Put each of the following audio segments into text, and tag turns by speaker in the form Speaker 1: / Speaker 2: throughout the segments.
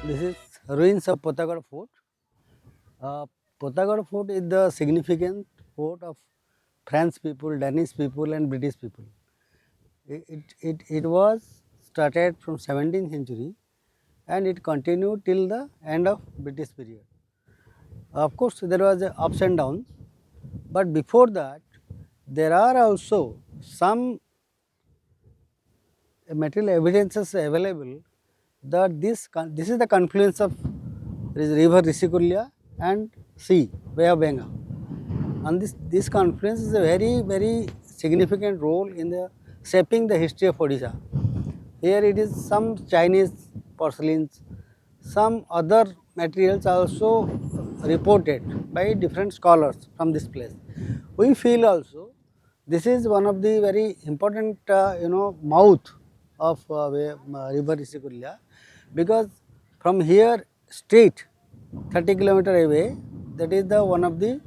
Speaker 1: This is ruins of Potagarh Fort. Uh, Potagarh Fort is the significant fort of French people, Danish people and British people. It was started from 17th century and it continued till the end of British period. Of course, there was a ups and downs, but before that there are also some material evidences available that this is the confluence of river Rushikulya and sea, Bay of Bengal. And this confluence is a very significant role in the shaping the history of Odisha. Here it is some Chinese porcelains, some other materials also reported by different scholars from this place. We feel also this is one of the very important mouth of river Rushikulya, because from here straight 30 kilometer away, that is the one of the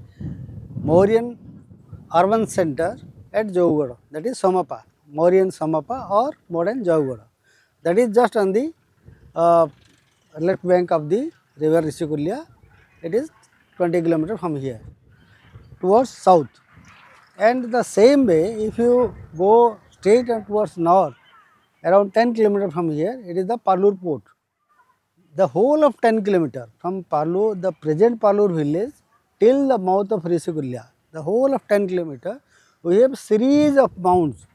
Speaker 1: Mauryan urban center at Jaugada, that is Samapa, Mauryan Samapa or modern Jaugada. That is just on the uh, left bank of the river Rushikulya. It is 20 kilometer from here towards south. And the same way, if you go straight and towards north, around 10 kilometer from here, it is the Palur port. The whole of 10 kilometer from Palur, the present Palur village till the mouth of Rishikulya, the whole of 10 kilometer, we have series of mounds.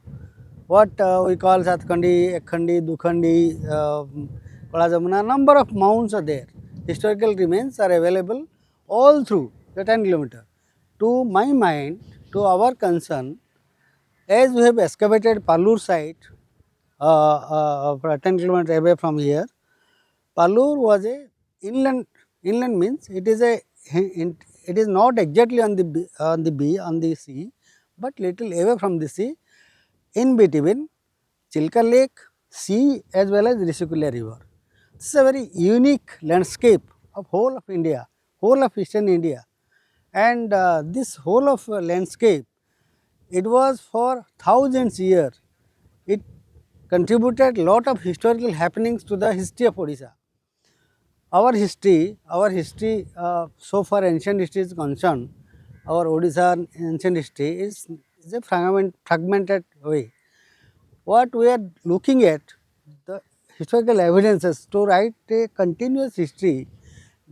Speaker 1: What we call Satkandi, Ekhandi, Dukhandi, Kalajamuna, number of mounds are there. Historical remains are available all through the 10 kilometer. To my mind, to our concern, as we have excavated Palur site 10 kilometers away from here, Palur was a inland. Inland means it is not exactly on the sea, but little away from the sea, in between Chilka Lake, sea as well as Rishikulya River. This is a very unique landscape of whole of India, whole of eastern India, and this whole of landscape, it was for thousands years. It contributed lot of historical happenings to the history of Odisha. Our history, so far ancient history is concerned, our Odisha ancient history is a fragmented way. What we are looking at, the historical evidences to write a continuous history,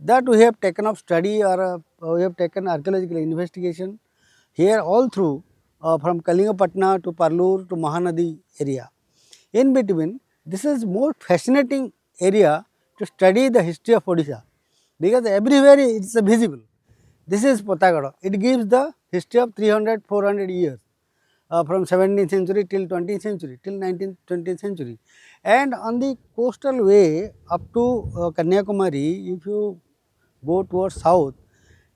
Speaker 1: that we have taken up study, or we have taken archaeological investigation here all through, from Kalingapatna to Parlour to Mahanadi area. In between, this is more fascinating area to study the history of Odisha, because everywhere it is visible. This is Potagarh. It gives the history of 300, 400 years, from 17th century till 20th century, till 19th, 20th century. And on the coastal way up to Kanyakumari, if you go towards south,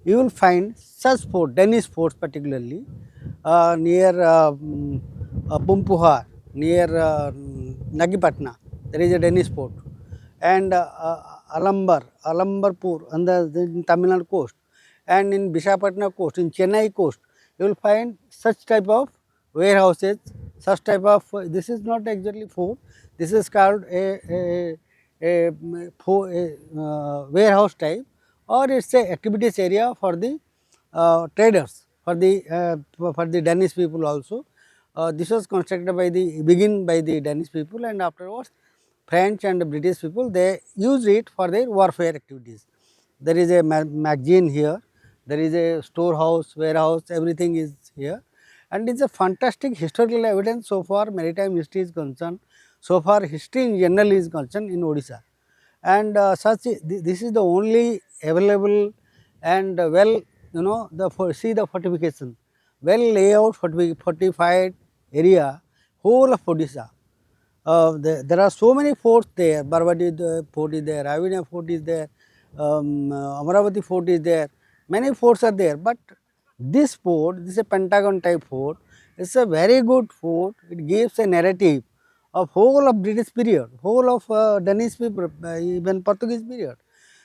Speaker 1: you will find such fort, Danish forts particularly, near Pumpuhar, near Nagipatna, there is a Danish fort, and Alambarpur on the Tamil Nadu coast, and in Visakhapatnam coast, in Chennai coast, you will find such type of warehouses, such type of, this is not exactly fort, this is called a warehouse type, or it is a activities area for the traders, for the Danish people also. This was constructed by the Danish people, and afterwards French and British people, they use it for their warfare activities. There is a magazine here, there is a storehouse, warehouse, everything is here, and it is a fantastic historical evidence so far maritime history is concerned, so far history in general is concerned in Odisha. And this is the only available and well, see the fortification, well layout fortified area, whole of Odisha. There are so many forts there. Barbadi fort is there, Avina fort is there, Amaravati fort is there. Many forts are there, but this fort, this is a Pentagon type fort. It's a very good fort. It gives a narrative of whole of British period, whole of Danish people, even Portuguese period.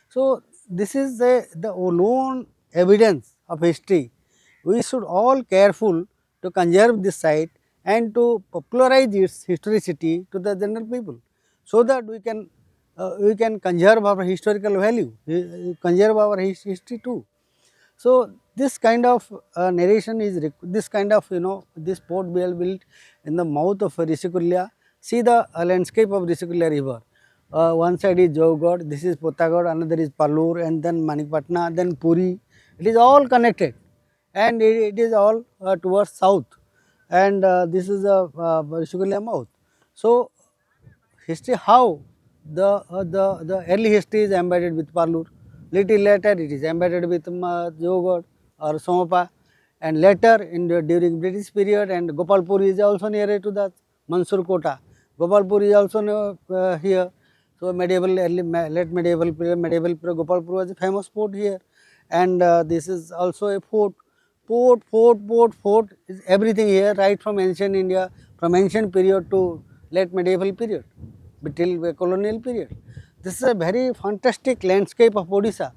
Speaker 1: So this is the alone evidence of history. We should all careful to conserve this site and to popularize its historicity to the general people, so that we can we can conserve our historical value, conserve our history too. So this kind of narration is this kind of this port built in the mouth of Rushikulya. See the landscape of Rushikulya river. One side is Jaugad, this is Potagarh, another is Palur, and then Manikpatna, then Puri. It is all connected, and it is all towards south, and this is the Rushikulya mouth. So history how the early history is embedded with Palur. Little later it is embedded with Jogod or Samapa, and later during British period, and Gopalpur is also nearer to the Mansur Kota. Gopalpur is also here. So medieval late medieval period Gopalpur was a famous port here, and this is also a fort. Fort is everything here, right from ancient India, from ancient period to late medieval period, till the colonial period. This is a very fantastic landscape of Odisha,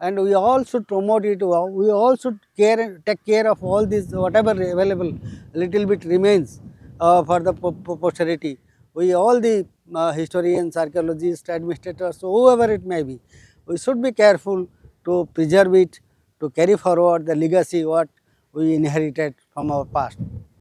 Speaker 1: and we all should promote it. We all should take care of all this, whatever available, little bit remains for the posterity. We all the historians, archaeologists, administrators, so whoever it may be, we should be careful to preserve it, to carry forward the legacy what we inherited from our past.